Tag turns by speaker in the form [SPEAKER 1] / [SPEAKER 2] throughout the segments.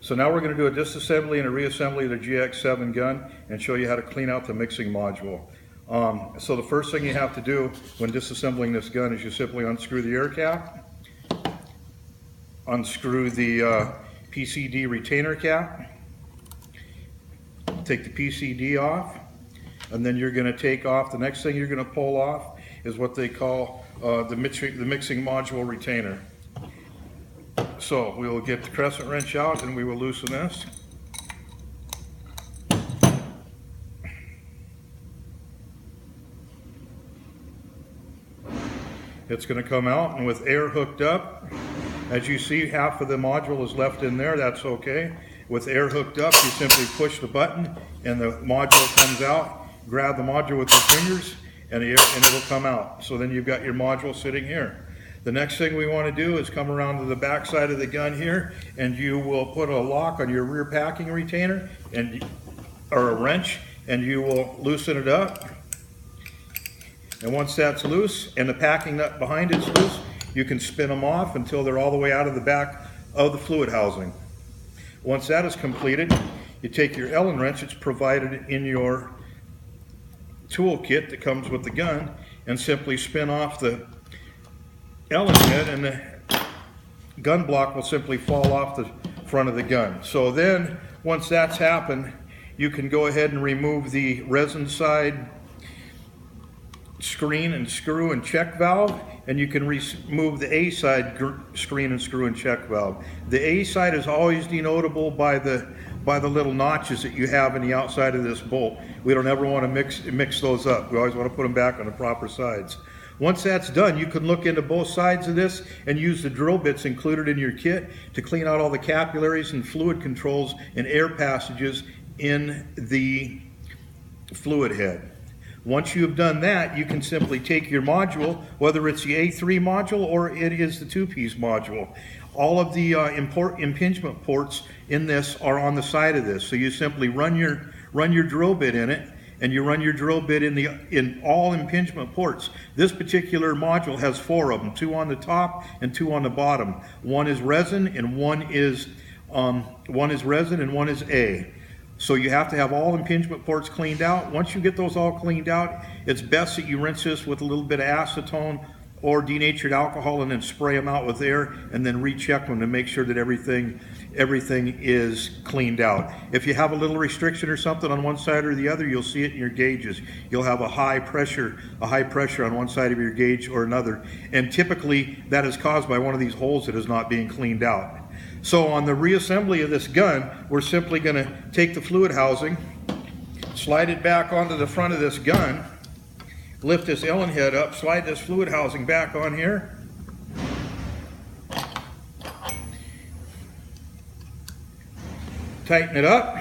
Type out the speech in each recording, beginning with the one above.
[SPEAKER 1] So now we're going to do a disassembly and a reassembly of the GX7 gun and show you how to clean out the mixing module. So the first thing you have to do when disassembling this gun is you simply unscrew the air cap, unscrew the PCD retainer cap, take the PCD off, and then you're going to take off, the next thing you're going to pull off is what they call the mixing module retainer. So we will get the crescent wrench out and we will loosen this. It's going to come out, and with air hooked up, as you see, half of the module is left in there. That's okay. With air hooked up, you simply push the button and the module comes out. Grab the module with your fingers and it'll come out. So then you've got your module sitting here. The next thing we want to do is come around to the back side of the gun here, and you will put a lock on your rear packing retainer or a wrench, and you will loosen it up. And once that's loose and the packing nut behind it's loose, you can spin them off until they're all the way out of the back of the fluid housing. Once that is completed, you take your Allen wrench, it's provided in your toolkit that comes with the gun, and simply spin off the Allen head, and the gun block will simply fall off the front of the gun. So then, once that's happened, you can go ahead and remove the resin side screen and screw and check valve, and you can remove the A side screen and screw and check valve. The A side is always denotable by the little notches that you have in the outside of this bolt. We don't ever want to mix those up. We always want to put them back on the proper sides. Once that's done, you can look into both sides of this and use the drill bits included in your kit to clean out all the capillaries and fluid controls and air passages in the fluid head. Once you've done that, you can simply take your module, whether it's the A3 module or it is the two-piece module. All of the impingement ports in this are on the side of this. So you simply run your drill bit in it, and you run your drill bit in all impingement ports. This particular module has 4 of them, 2 on the top and 2 on the bottom. One is resin and one is A. So you have to have all impingement ports cleaned out. Once you get those all cleaned out, it's best that you rinse this with a little bit of acetone or denatured alcohol and then spray them out with air and then recheck them to make sure that everything is cleaned out. If you have a little restriction or something on one side or the other, you'll see it in your gauges. You'll have a high pressure on one side of your gauge or another, and typically that is caused by one of these holes that is not being cleaned out. So on the reassembly of this gun, we're simply going to take the fluid housing, slide it back onto the front of this gun, lift this Allen head up, slide this fluid housing back on here. Tighten it up.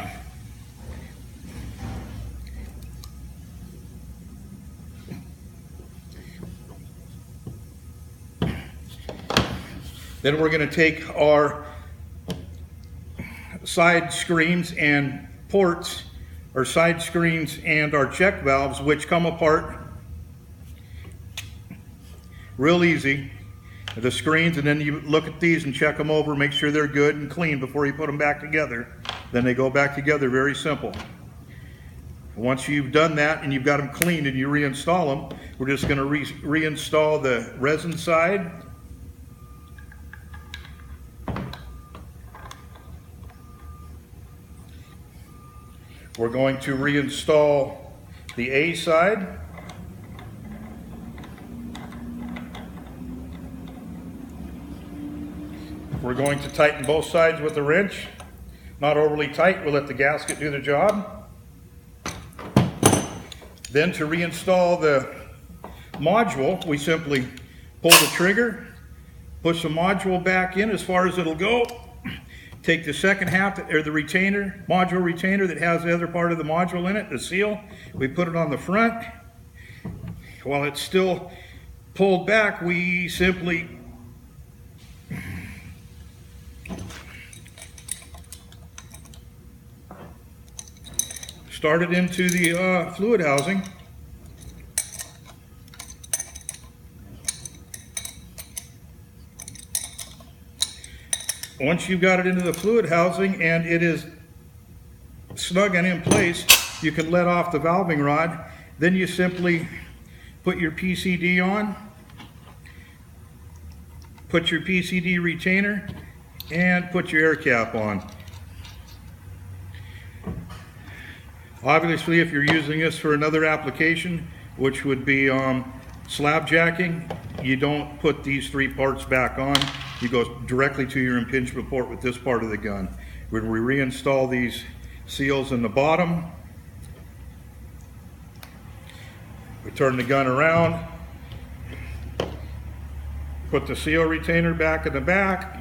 [SPEAKER 1] Then we're going to take our side screens and ports, or side screens and our check valves, which come apart real easy. The screens, and then you look at these and check them over, make sure they're good and clean before you put them back together. Then they go back together, very simple. Once you've done that and you've got them cleaned and you reinstall them, we're just going to reinstall the resin side. We're going to reinstall the A side. We're going to tighten both sides with the wrench. Not overly tight, we'll let the gasket do the job. Then to reinstall the module, we simply pull the trigger, push the module back in as far as it'll go. Take the second half, or the retainer, module retainer that has the other part of the module in it, the seal, we put it on the front. While it's still pulled back, we simply start it into the fluid housing. once you've got it into the fluid housing and it is snug and in place, you can let off the valving rod. Then you simply put your PCD on, put your PCD retainer, and put your air cap on. Obviously, if you're using this for another application, which would be slab jacking, you don't put these three parts back on. You go directly to your impingement port with this part of the gun. When we reinstall these seals in the bottom, we turn the gun around, put the seal retainer back in the back,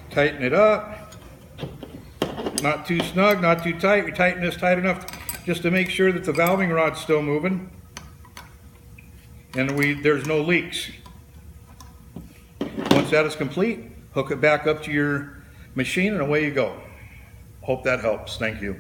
[SPEAKER 1] tighten it up, not too snug, not too tight. We tighten this tight enough just to make sure that the valving rod's still moving and there's no leaks. Once that is complete, hook it back up to your machine and away you go. Hope that helps. Thank you.